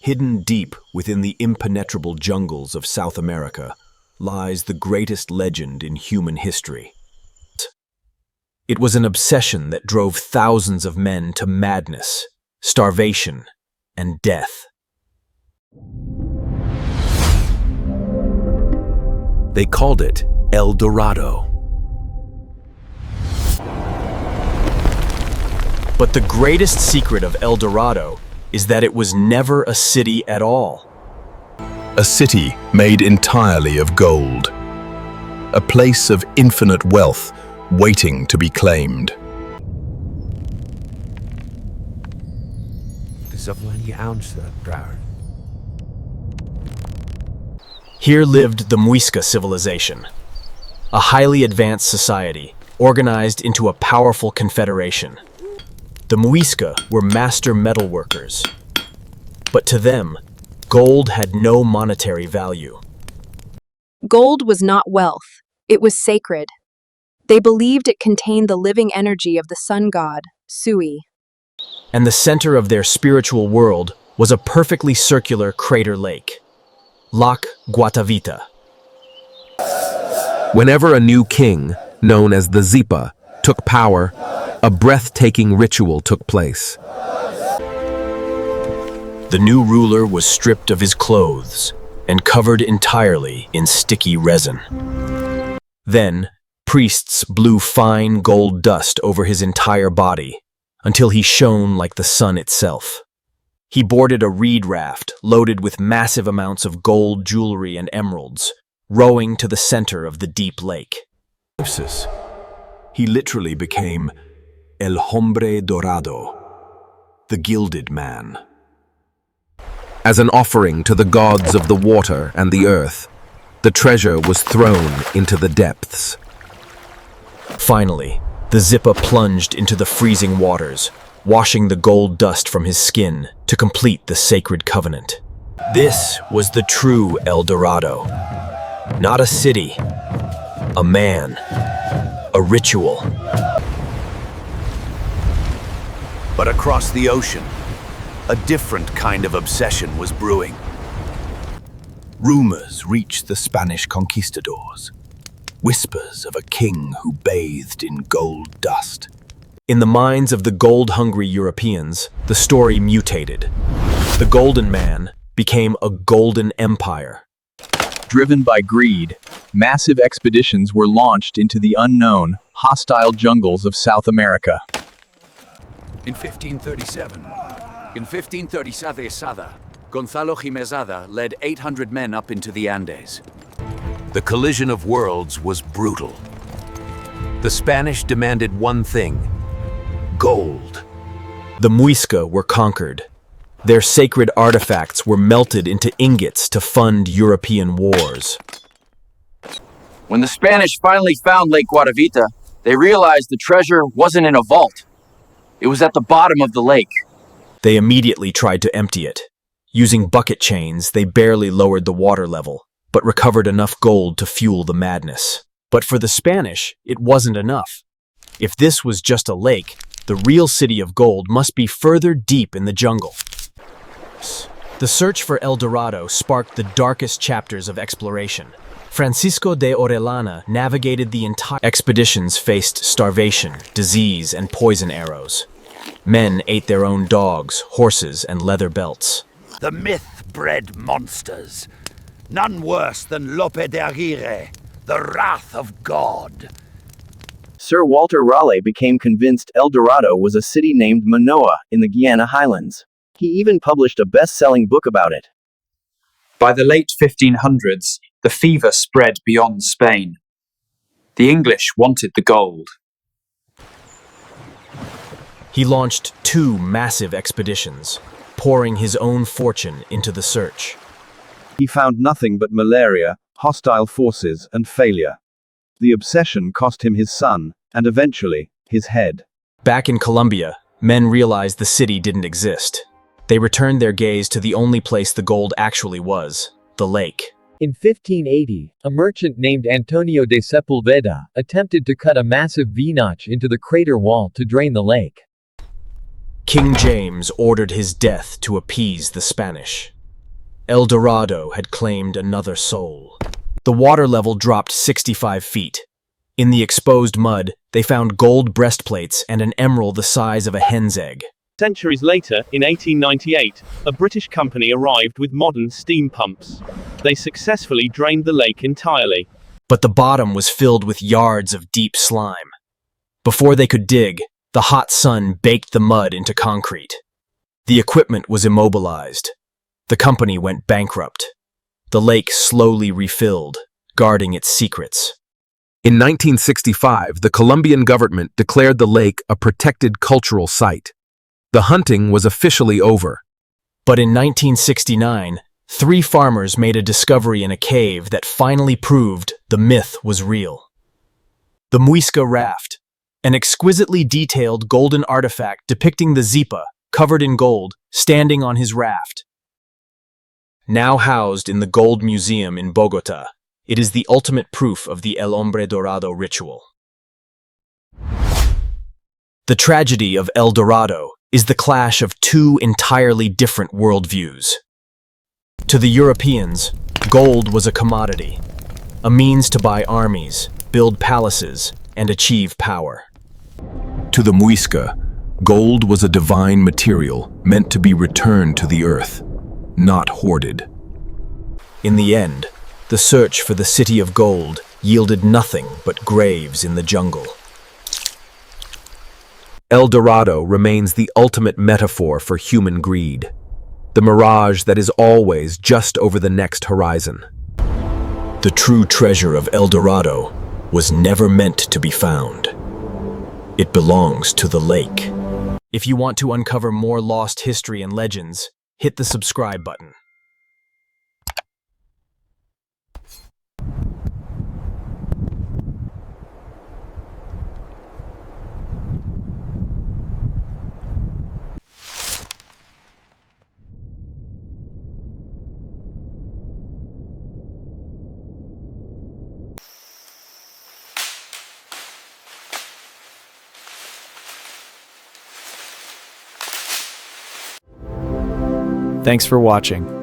Hidden deep within the impenetrable jungles of South America lies the greatest legend in human history. It was an obsession that drove thousands of men to madness, starvation, and death. They called it El Dorado. But the greatest secret of El Dorado is that it was never a city at all. A city made entirely of gold. A place of infinite wealth waiting to be claimed. Here lived the Muisca civilization, a highly advanced society organized into a powerful confederation. The Muisca were master metalworkers, but to them, gold had no monetary value. Gold was not wealth, it was sacred. They believed it contained the living energy of the sun god, Sui. And the center of their spiritual world was a perfectly circular crater lake, Lac Guatavita. Whenever a new king, known as the Zipa, took power, a breathtaking ritual took place. The new ruler was stripped of his clothes and covered entirely in sticky resin. Then, priests blew fine gold dust over his entire body until he shone like the sun itself. He boarded a reed raft loaded with massive amounts of gold jewelry and emeralds, rowing to the center of the deep lake. He literally became El Hombre Dorado, the Gilded Man. As an offering to the gods of the water and the earth, the treasure was thrown into the depths. Finally, the Zipa plunged into the freezing waters, washing the gold dust from his skin to complete the sacred covenant. This was the true El Dorado. Not a city, a man, a ritual. But across the ocean, a different kind of obsession was brewing. Rumors reached the Spanish Conquistadors. Whispers of a king who bathed in gold dust. In the minds of the gold-hungry Europeans, the story mutated. The Golden Man became a golden empire. Driven by greed, massive expeditions were launched into the unknown, hostile jungles of South America. In 1537, Gonzalo Jimezada led 800 men up into the Andes. The collision of worlds was brutal. The Spanish demanded one thing: gold. The Muisca were conquered. Their sacred artifacts were melted into ingots to fund European wars. When the Spanish finally found Lake Guatavita, they realized the treasure wasn't in a vault. It was at the bottom of the lake. They immediately tried to empty it. Using bucket chains, they barely lowered the water level, but recovered enough gold to fuel the madness. But for the Spanish, it wasn't enough. If this was just a lake, the real city of gold must be further deep in the jungle. The search for El Dorado sparked the darkest chapters of exploration. Francisco de Orellana navigated the entire expeditions, faced starvation, disease, and poison arrows. Men ate their own dogs, horses, and leather belts. The myth-bred monsters. None worse than Lope de Aguirre, the wrath of God. Sir Walter Raleigh became convinced El Dorado was a city named Manoa in the Guiana Highlands. He even published a best-selling book about it. By the late 1500s, the fever spread beyond Spain. The English wanted the gold. He launched 2 massive expeditions, pouring his own fortune into the search. He found nothing but malaria, hostile forces, and failure. The obsession cost him his son, and eventually, his head. Back in Colombia, men realized the city didn't exist. They returned their gaze to the only place the gold actually was, the lake. In 1580, a merchant named Antonio de Sepulveda attempted to cut a massive V-notch into the crater wall to drain the lake. King James ordered his death to appease the Spanish. El Dorado had claimed another soul. The water level dropped 65 feet. In the exposed mud, they found gold breastplates and an emerald the size of a hen's egg. Centuries later, in 1898, a British company arrived with modern steam pumps. They successfully drained the lake entirely. But the bottom was filled with yards of deep slime. Before they could dig, the hot sun baked the mud into concrete. The equipment was immobilized. The company went bankrupt. The lake slowly refilled, guarding its secrets. In 1965, the Colombian government declared the lake a protected cultural site. The hunting was officially over. But in 1969, 3 farmers made a discovery in a cave that finally proved the myth was real. The Muisca Raft, an exquisitely detailed golden artifact depicting the Zipa, covered in gold, standing on his raft. Now housed in the Gold Museum in Bogota, it is the ultimate proof of the El Hombre Dorado ritual. The tragedy of El Dorado is the clash of 2 entirely different worldviews. To the Europeans, gold was a commodity, a means to buy armies, build palaces, and achieve power. To the Muisca, gold was a divine material meant to be returned to the earth, not hoarded. In the end, the search for the city of gold yielded nothing but graves in the jungle. El Dorado remains the ultimate metaphor for human greed, the mirage that is always just over the next horizon. The true treasure of El Dorado was never meant to be found. It belongs to the lake. If you want to uncover more lost history and legends, hit the subscribe button. Thanks for watching.